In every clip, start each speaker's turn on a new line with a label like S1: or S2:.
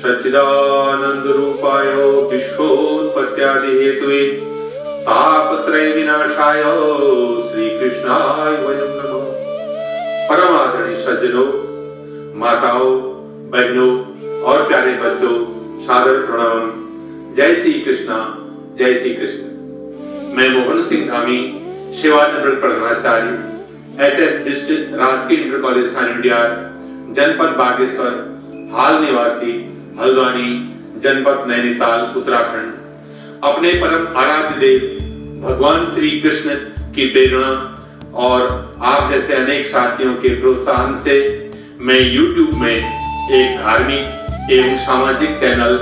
S1: सच्चिदानंद रूपाय विश्वोत्पत्त्यादि हेतुवे तापत्रय विनाशाय श्री कृष्णाय वयं नमः। परम आदरणीय सज्जनों, माताओं, बहनों और प्यारे बच्चों, सादर प्रणाम। जय श्री कृष्णा, जय श्री कृष्ण। मैं मोहन सिंह धामी, सेवानिवृत्त प्रधानाचार्य, एचएस डिस्ट्रिक्ट राजकीय इंटर कॉलेज सानिडियार, जनपद बागेश्वर, हाल निवासी, हल्द्वानी, जनपद नैनीताल, उत्तराखंड। अपने परम आराध्य देव भगवान श्री कृष्ण की प्रेरणा और आप जैसे अनेक साथियों के प्रोत्साहन से मैं YouTube में एक धार्मिक एवं सामाजिक चैनल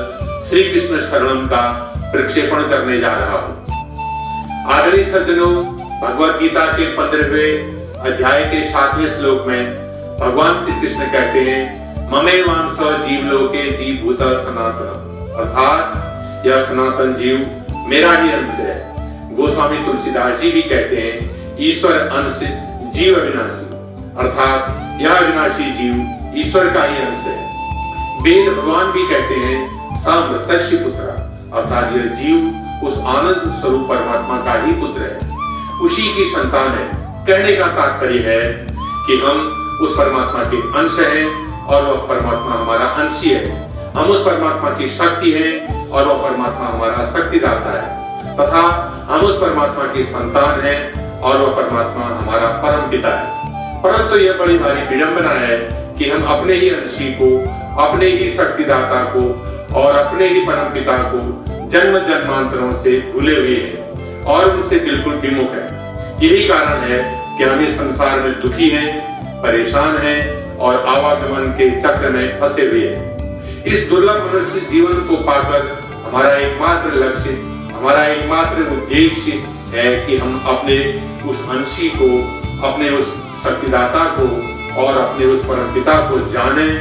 S1: श्री कृष्ण शरणम का प्रक्षेपण करने जा रहा हूँ। आदरणीय सज्जनों, भगवद गीता के 15वें अध्याय के 7वें श्लोक में भगवान श्री कृष्ण कहते हैं, ममेवांश जीवलोके जीवभूत सनातन, अर्थात यह सनातन जीव मेरा ही अंश है। गोस्वामी तुलसीदास जी भी कहते हैं, ईश्वर अंश जीव अविनाशी, अर्थात यह अविनाशी जीव ईश्वर का ही अंश है। वेद भगवान भी कहते हैं, सामृतस्य पुत्र, अर्थात यह जीव उस आनंद स्वरूप परमात्मा का ही पुत्र है, उसी की संतान है। कहने का तात्पर्य है कि हम उस परमात्मा के अंश हैं और वह परमात्मा हमारा अंशी है। हम उस परमात्मा की शक्ति हैं और वह परमात्मा हमारा शक्तिदाता है, तथा हम उस परमात्मा की संतान हैं और वह परमात्मा हमारा परम पिता है। परंतु यह बड़ी भारी विडंबना है कि हम अपने ही अंशी को, अपने ही शक्तिदाता को और अपने ही परम पिता को जन्म जन्मांतरों से भूले हुए हैं और उनसे बिल्कुल विमुख है। यही कारण है कि हम इस संसार में दुखी हैं, परेशान हैं और आवागमन के चक्र में फंसे हुए हैं। इस दुर्लभ मनुष्य जीवन को पाकर हमारा एकमात्र लक्ष्य, हमारा एकमात्र उद्देश्य है कि हम अपने उस अंशी को, अपने उस शक्तिदाता को और अपने उस परम पिता को जानें,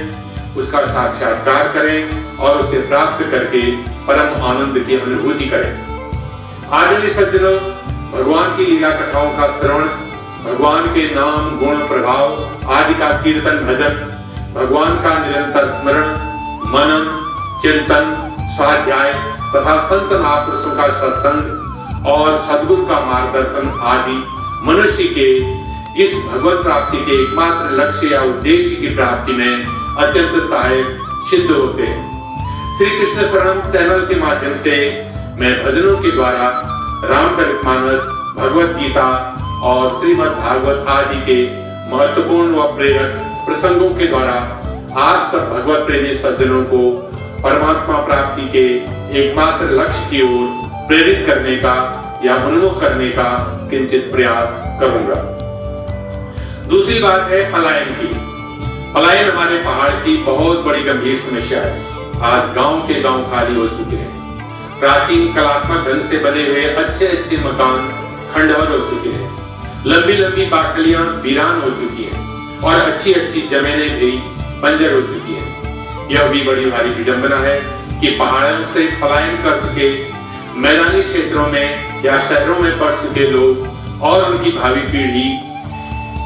S1: उसका साक्षात्कार करें और उसे प्राप्त करके परम आनंद की अनुभूति करें। आदरणीय सज्जनों, भगवान की लीला कथाओं का श्रवण, भगवान के नाम, गुण, प्रभाव आदि का कीर्तन, भजन, भगवान का निरंतर स्मरण, मनन, चिंतन, स्वाध्याय तथा संत महापुरुषों का सत्संग और सद्गुरु का मार्गदर्शन आदि मनुष्य के इस भगवत प्राप्ति के एकमात्र लक्ष्य या उद्देश्य की प्राप्ति में अत्यंत सहायक सिद्ध होते हैं। श्री कृष्ण शरणम चैनल के माध्यम से मैं भजनों के द्वारा रामचरितमानस, भगवत गीता और श्रीमद् भागवत आदि के महत्वपूर्ण व प्रेरक प्रसंगों के द्वारा आप सब भगवत प्रेमी सज्जनों को परमात्मा प्राप्ति के एकमात्र लक्ष्य की ओर प्रेरित करने का या उन्मुख करने का किंचित प्रयास करूंगा। दूसरी बात है पलायन की। पलायन हमारे पहाड़ की बहुत बड़ी गंभीर समस्या है। आज गांव के गांव खाली हो चुके हैं। प्राचीन कलात्मक ढंग से बने हुए अच्छे अच्छे मकान खंडहर हो चुके हैं। लंबी लंबी बाटलियां वीरान हो चुकी हैं और अच्छी अच्छी जमीनें भी बंजर हो चुकी हैं। यह भी बड़ी भारी विडंबना है कि पहाड़ों से पलायन कर चुके, मैदानी क्षेत्रों में या शहरों में पड़ चुके लोग और उनकी भावी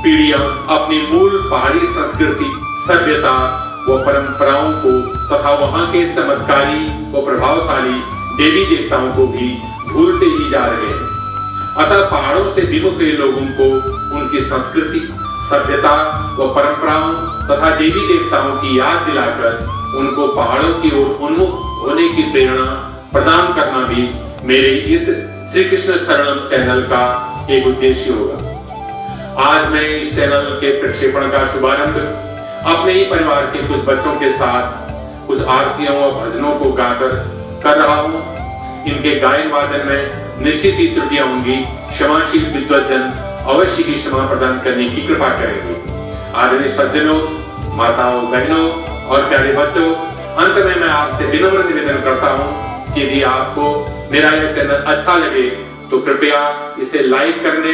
S1: पीढ़ियां अपनी मूल पहाड़ी संस्कृति, सभ्यता व परंपराओं को तथा वहां के चमत्कारी व प्रभावशाली देवी देवताओं को भी भूलते ही जा रहे हैं। अतः पहाड़ों से विमुख लोगों को उनकी संस्कृति, सभ्यता व परंपराओं तथा देवी देवताओं की याद दिलाकर उनको पहाड़ों की ओर उन्मुख होने की प्रेरणा प्रदान करना भी मेरे इस श्री कृष्ण शरणम चैनल का एक उद्देश्य होगा। आज मैं इस चैनल के प्रक्षेपण का शुभारंभ अपने ही परिवार के कुछ बच्चों के साथ कुछ आरतियों व भजनों को गाकर कर रहा हूँ। इनके गायन वादन में निश्चित ही त्रुटियां होंगी। क्षमाशील विद्वज्जन अवश्य ही क्षमा प्रदान करने की कृपा करेंगे। आदरणीय सज्जनों, माताओं, बहनों और प्यारे बच्चों, अंत में मैं आपसे विनम्र निवेदन करता हूँ कि यदि आपको मेरा यह चैनल अच्छा लगे तो कृपया इसे लाइक करने,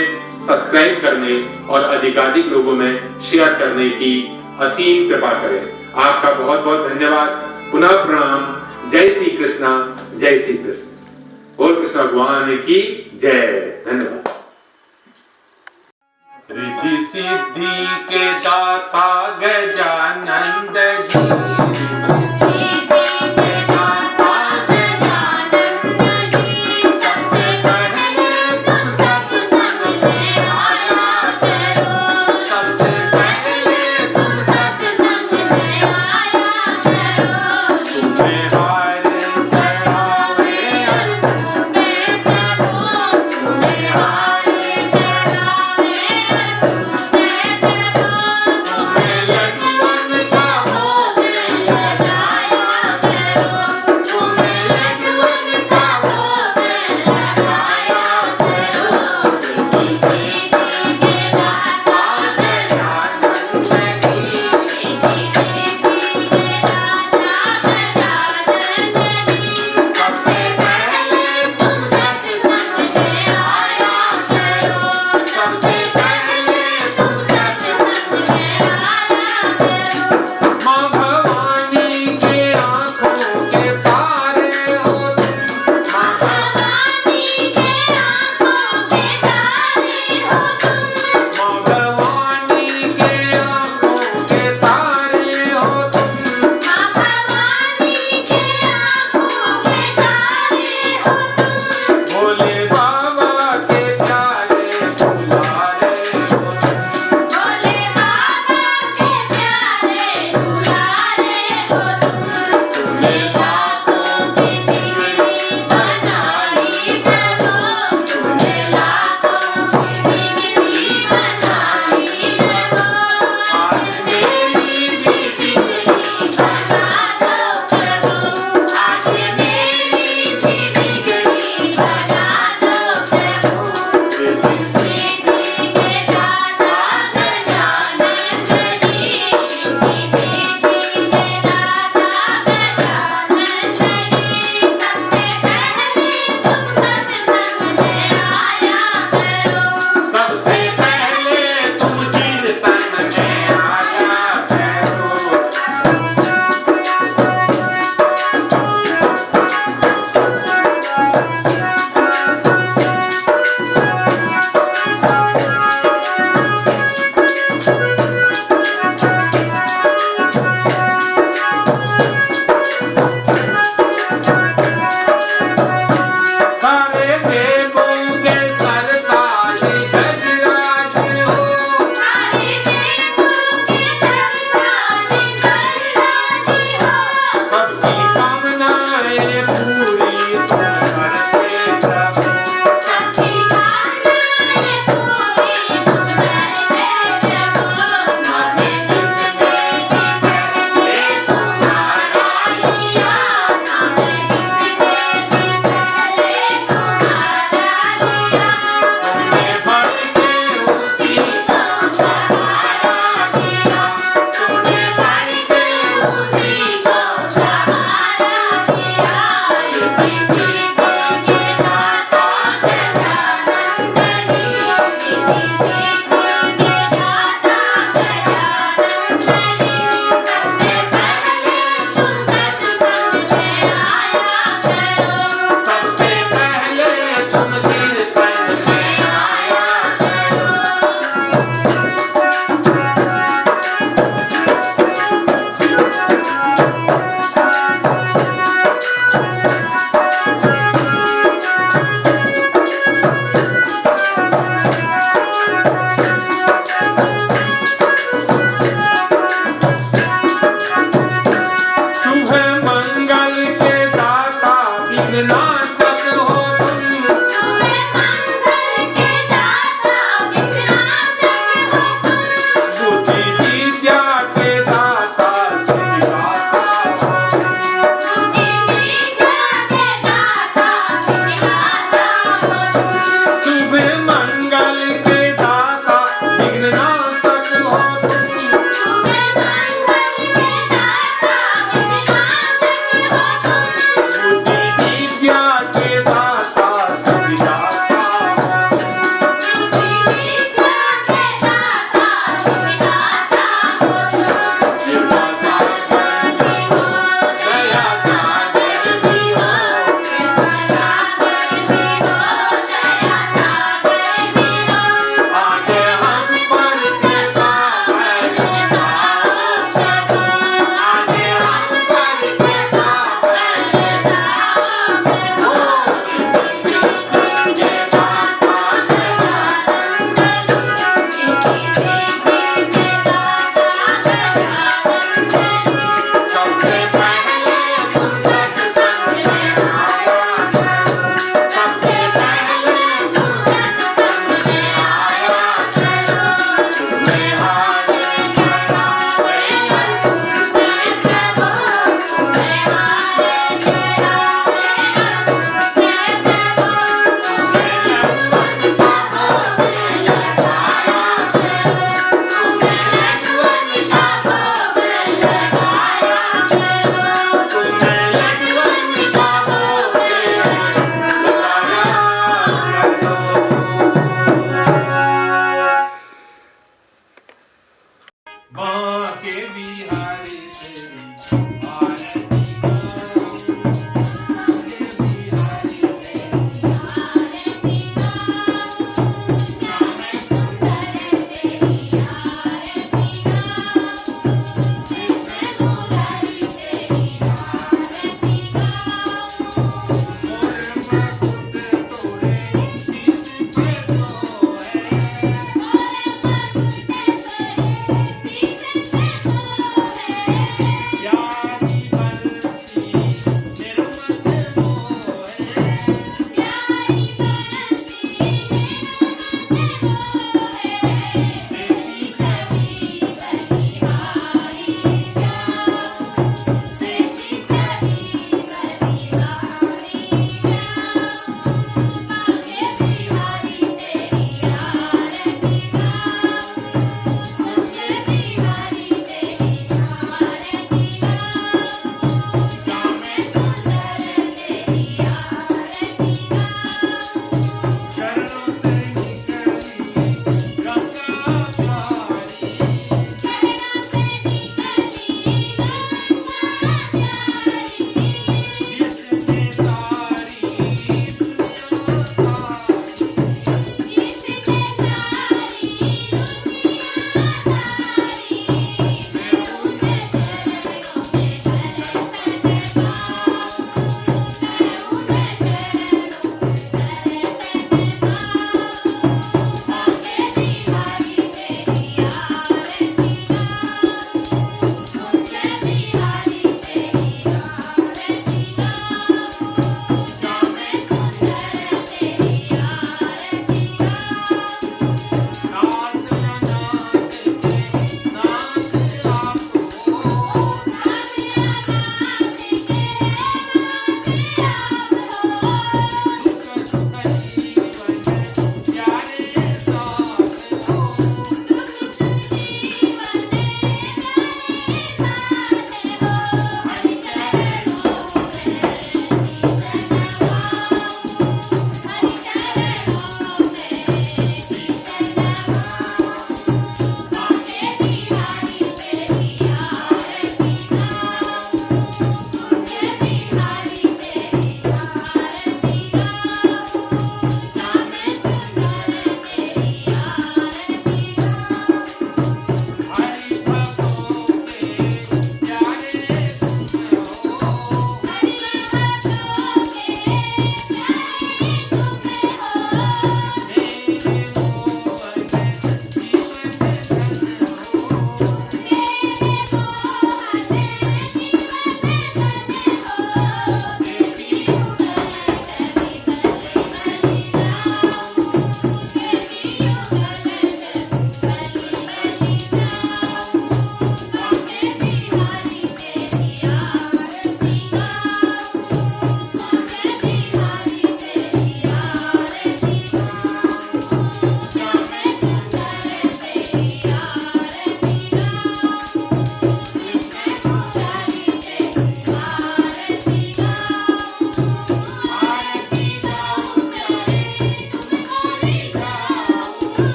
S1: सब्सक्राइब करने और अधिकाधिक लोगों में शेयर करने की असीम कृपा करें। आपका बहुत बहुत धन्यवाद। पुनः प्रणाम। जय श्री कृष्णा, जय श्री कृष्ण। बोल कृष्ण भगवान की जय। धन्यवाद। रिद्धि सिद्धि के दाता गज